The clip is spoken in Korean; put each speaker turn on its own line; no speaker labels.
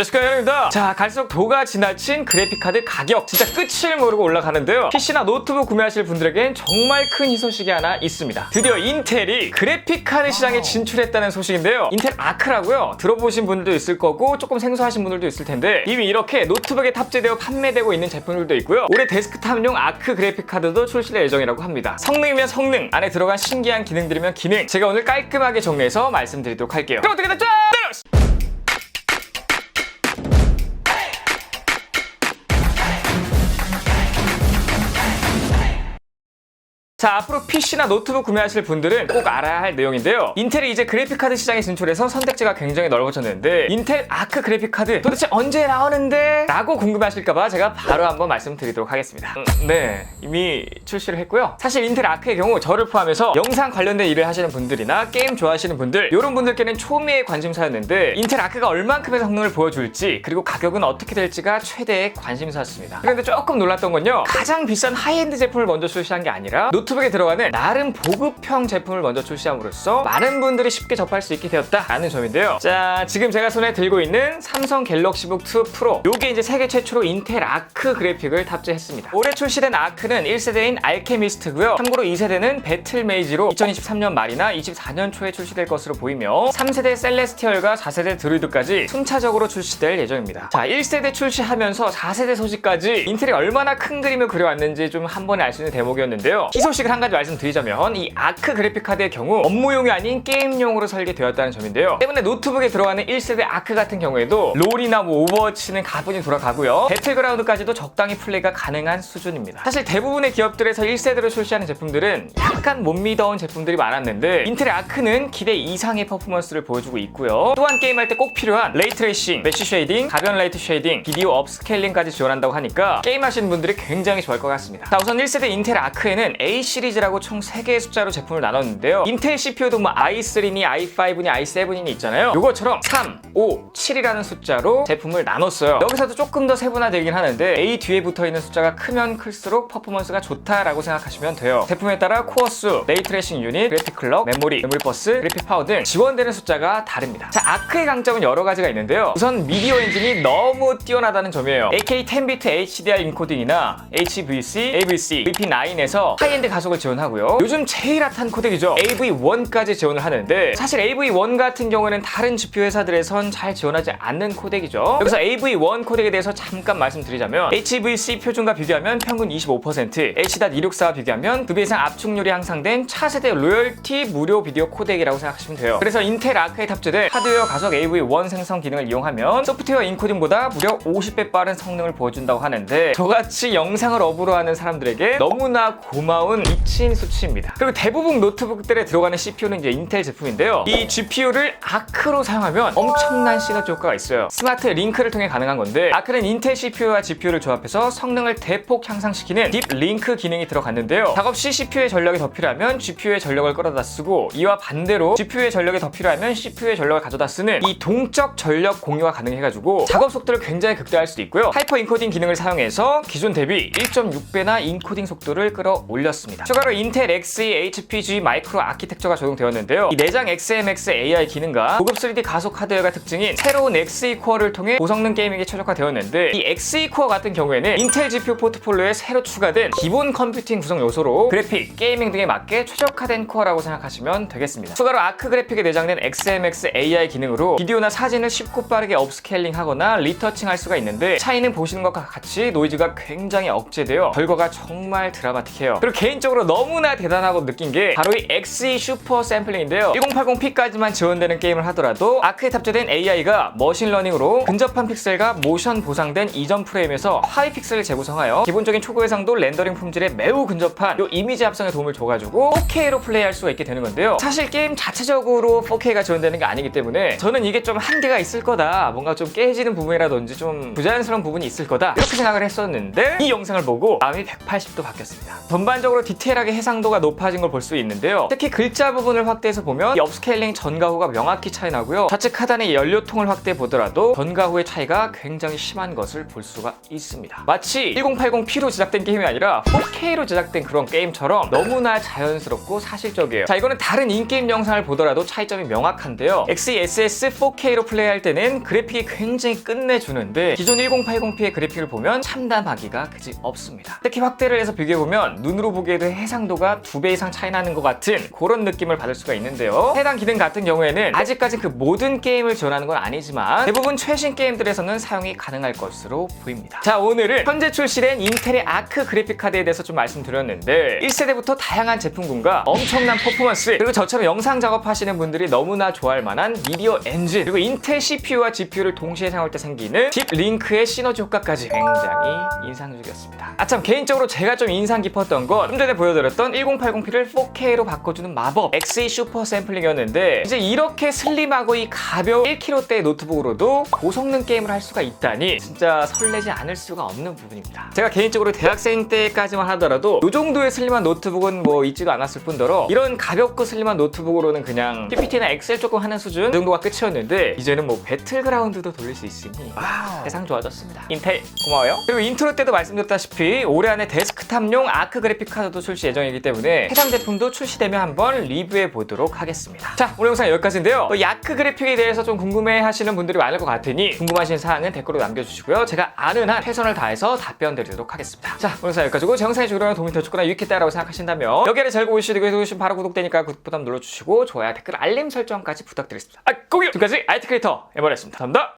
여러분입니다. 자, 갈수록 도가 지나친 그래픽카드 가격 진짜 끝을 모르고 올라가는데요. PC나 노트북 구매하실 분들에겐 정말 큰 희소식이 하나 있습니다. 드디어 인텔이 그래픽카드 시장에 진출했다는 소식인데요. 인텔 아크라고요. 들어보신 분들도 있을 거고 조금 생소하신 분들도 있을 텐데 이미 이렇게 노트북에 탑재되어 판매되고 있는 제품들도 있고요. 올해 데스크탑용 아크 그래픽카드도 출시될 예정이라고 합니다. 성능이면 성능, 안에 들어간 신기한 기능들이면 기능, 제가 오늘 깔끔하게 정리해서 말씀드리도록 할게요. 그럼 어떻게 됐죠? 자, 앞으로 PC나 노트북 구매하실 분들은 꼭 알아야 할 내용인데요. 인텔이 이제 그래픽카드 시장에 진출해서 선택지가 굉장히 넓어졌는데 인텔 아크 그래픽카드 도대체 언제 나오는데? 라고 궁금해하실까봐 제가 바로 한번 말씀드리도록 하겠습니다. 네, 이미 출시를 했고요. 사실 인텔 아크의 경우 저를 포함해서 영상 관련된 일을 하시는 분들이나 게임 좋아하시는 분들 이런 분들께는 초미의 관심사였는데 인텔 아크가 얼만큼의 성능을 보여줄지 그리고 가격은 어떻게 될지가 최대의 관심사였습니다. 그런데 조금 놀랐던 건요, 가장 비싼 하이엔드 제품을 먼저 출시한 게 아니라 노트북에 들어가는 나름 보급형 제품을 먼저 출시함으로써 많은 분들이 쉽게 접할 수 있게 되었다라는 점인데요. 자, 지금 제가 손에 들고 있는 삼성 갤럭시북 2 프로, 요게 이제 세계 최초로 인텔 아크 그래픽을 탑재했습니다. 올해 출시된 아크는 1세대인 알케미스트고요. 참고로 2세대는 배틀메이지로 2023년 말이나 24년 초에 출시될 것으로 보이며 3세대 셀레스티얼과 4세대 드루이드까지 순차적으로 출시될 예정입니다. 자, 1세대 출시하면서 4세대 소식까지 인텔이 얼마나 큰 그림을 그려왔는지 좀 한 번에 알 수 있는 대목이었는데요. 이 소식을 한 가지 말씀드리자면 이 아크 그래픽카드의 경우 업무용이 아닌 게임용으로 설계되었다는 점인데요. 때문에 노트북에 들어가는 1세대 아크 같은 경우에도 롤이나 오버워치는 가뿐히 돌아가고요. 배틀그라운드까지도 적당히 플레이가 가능한 수준입니다. 사실 대부분의 기업들에서 1세대로 출시하는 제품들은 약간 못 믿어온 제품들이 많았는데 인텔의 아크는 기대 이상의 퍼포먼스를 보여주고 있고요. 또한 게임할 때 꼭 필요한 레이트레이싱, 메쉬 쉐이딩, 가변 라이트 쉐이딩, 비디오 업스케일링까지 지원한다고 하니까 게임하시는 분들이 굉장히 좋아할 것 같습니다. 자, 우선 1세대 인텔 아크에는 A 시리즈라고 총 3개의 숫자로 제품을 나눴는데요. 인텔 CPU도 i3니 i5니 i7니 있잖아요. 요것처럼 3, 5, 7이라는 숫자로 제품을 나눴어요. 여기서도 조금 더 세분화되긴 하는데 A 뒤에 붙어있는 숫자가 크면 클수록 퍼포먼스가 좋다라고 생각하시면 돼요. 제품에 따라 코어 수, 레이트레이싱 유닛, 그래픽 클럭, 메모리 버스, 그래픽 파워 등 지원되는 숫자가 다릅니다. 자, 아크의 강점은 여러 가지가 있는데요. 우선 미디어 엔진이 너무 뛰어나다는 점이에요. AK 10비트 HDR 인코딩이나 HVC, AVC, VP9에서 하이엔드 가속을 지원하고요. 요즘 제일 핫한 코덱이죠. AV1까지 지원을 하는데 사실 AV1 같은 경우에는 다른 GPU 회사들에선 잘 지원하지 않는 코덱이죠. 여기서 AV1 코덱에 대해서 잠깐 말씀드리자면 HVC 표준과 비교하면 평균 25%, H.264와 비교하면 2배 이상 압축률이 향상된 차세대 로열티 무료 비디오 코덱이라고 생각하시면 돼요. 그래서 인텔 아크에 탑재된 하드웨어 가속 AV1 생성 기능을 이용하면 소프트웨어 인코딩보다 무려 50배 빠른 성능을 보여준다고 하는데 저같이 영상을 업으로 하는 사람들에게 너무나 고마운 미친 수치입니다. 그리고 대부분 노트북들에 들어가는 CPU는 이제 인텔 제품인데요. 이 GPU를 아크로 사용하면 엄청난 시너지 효과가 있어요. 스마트 링크를 통해 가능한 건데 아크는 인텔 CPU와 GPU를 조합해서 성능을 대폭 향상시키는 딥 링크 기능이 들어갔는데요. 작업 시 CPU의 전력이 더 필요하면 GPU의 전력을 끌어다 쓰고 이와 반대로 GPU의 전력이 더 필요하면 CPU의 전력을 가져다 쓰는 이 동적 전력 공유가 가능해가지고 작업 속도를 굉장히 극대화할 수도 있고요. 하이퍼 인코딩 기능을 사용해서 기존 대비 1.6배나 인코딩 속도를 끌어올렸습니다. 추가로 인텔 Xe HPG 마이크로 아키텍처가 적용되었는데요. 이 내장 XMX AI 기능과 고급 3D 가속 하드웨어가 특징인 새로운 Xe 코어를 통해 고성능 게이밍에 최적화되었는데 이 Xe 코어 같은 경우에는 인텔 GPU 포트폴리오에 새로 추가된 기본 컴퓨팅 구성 요소로 그래픽, 게이밍 등에 맞게 최적화된 코어라고 생각하시면 되겠습니다. 추가로 아크 그래픽에 내장된 XMX AI 기능으로 비디오나 사진을 쉽고 빠르게 업스케일링 하거나 리터칭 할 수가 있는데 차이는 보시는 것과 같이 노이즈가 굉장히 억제되어 결과가 정말 드라마틱해요. 그리고 개인적으로 너무나 대단하고 느낀 게 바로 이 Xe 슈퍼 샘플링인데요. 1080p까지만 지원되는 게임을 하더라도 아크에 탑재된 AI가 머신러닝으로 근접한 픽셀과 모션 보상된 이전 프레임에서 하위 픽셀을 재구성하여 기본적인 초고해상도 렌더링 품질에 매우 근접한 요 이미지 합성에 도움을 줘가지고 4K로 플레이할 수가 있게 되는 건데요. 사실 게임 자체적으로 4K가 지원되는 게 아니기 때문에 저는 이게 좀 한계가 있을 거다, 뭔가 좀 깨지는 부분이라든지 좀 부자연스러운 부분이 있을 거다 이렇게 생각을 했었는데 이 영상을 보고 마음이 180도 바뀌었습니다. 전반적으로 디테일하게 해상도가 높아진 걸 볼 수 있는데요. 특히 글자 부분을 확대해서 보면 이 업스케일링 전과 후가 명확히 차이 나고요. 좌측 하단의 연료통을 확대해 보더라도 전과 후의 차이가 굉장히 심한 것을 볼 수가 있습니다. 마치 1080p로 제작된 게임이 아니라 4K로 제작된 그런 게임처럼 너무나 자연스럽고 사실적이에요. 자, 이거는 다른 인게임 영상을 보더라도 차이점이 명확한데요. XeSS 4K로 플레이할 때는 그래픽이 굉장히 끝내주는데 기존 1080p의 그래픽을 보면 참담하기가 그지 없습니다. 특히 확대를 해서 비교해보면 눈으로 보기에도 해상도가 2배 이상 차이 나는 것 같은 그런 느낌을 받을 수가 있는데요. 해당 기능 같은 경우에는 아직까지 그 모든 게임을 지원하는 건 아니지만 대부분 최신 게임들에서는 사용이 가능할 것으로 보입니다. 자, 오늘은 현재 출시된 인텔의 아크 그래픽카드에 대해서 좀 말씀드렸는데 1세대부터 다양한 제품군과 엄청난 퍼포먼스, 그리고 저처럼 영상 작업하시는 분들이 너무나 좋아할 만한 미디어 엔진, 그리고 인텔 CPU와 GPU를 동시에 사용할 때 생기는 딥 링크의 시너지 효과까지 굉장히 인상적이었습니다. 아참, 개인적으로 제가 좀 인상 깊었던 건 좀 전에 보여드렸던 1080p를 4K로 바꿔주는 마법 Xe 슈퍼 샘플링이었는데, 이제 이렇게 슬림하고 이 가벼운 1kg대의 노트북으로도 고성능 게임을 할 수가 있다니 진짜 설레지 않을 수가 없는 부분입니다. 제가 개인적으로 대학생 때까지만 하더라도 이 정도의 슬림한 노트북은 뭐 있지도 않았을 뿐더러 이런 가볍고 슬림한 노트북으로는 그냥 PPT나 엑셀 조금 하는 수준 그 정도가 끝이었는데, 이제는 뭐 배틀그라운드도 돌릴 수 있으니 세상 좋아졌습니다. 인텔 고마워요. 그리고 인트로 때도 말씀드렸다시피 올해 안에 데스크탑용 아크 그래픽 카드도 출시 예정이기 때문에 해당 제품도 출시되면 한번 리뷰해 보도록 하겠습니다. 자, 오늘 영상 여기까지인데요. 이 아크 그래픽에 대해서 좀 궁금해 하시는 분들이 많을 것 같으니 궁금하신 사항은 댓글로 남겨주시고요. 제가 아는 한 최선을 다해서 답변 드리도록 하겠습니다. 자, 오늘 영상 여기까지고, 제 영상이 주로 도움이 되셨거나 유익했다라고 생각하신다면 여기에 잘 보이시고 해주시면 바로 구독되니까 구독 버튼 눌러주시고 좋아요, 댓글, 알림 설정까지 부탁드리겠습니다. 꼭이요! 지금까지 IT 크리에이터 에버였습니다. 감사합니다.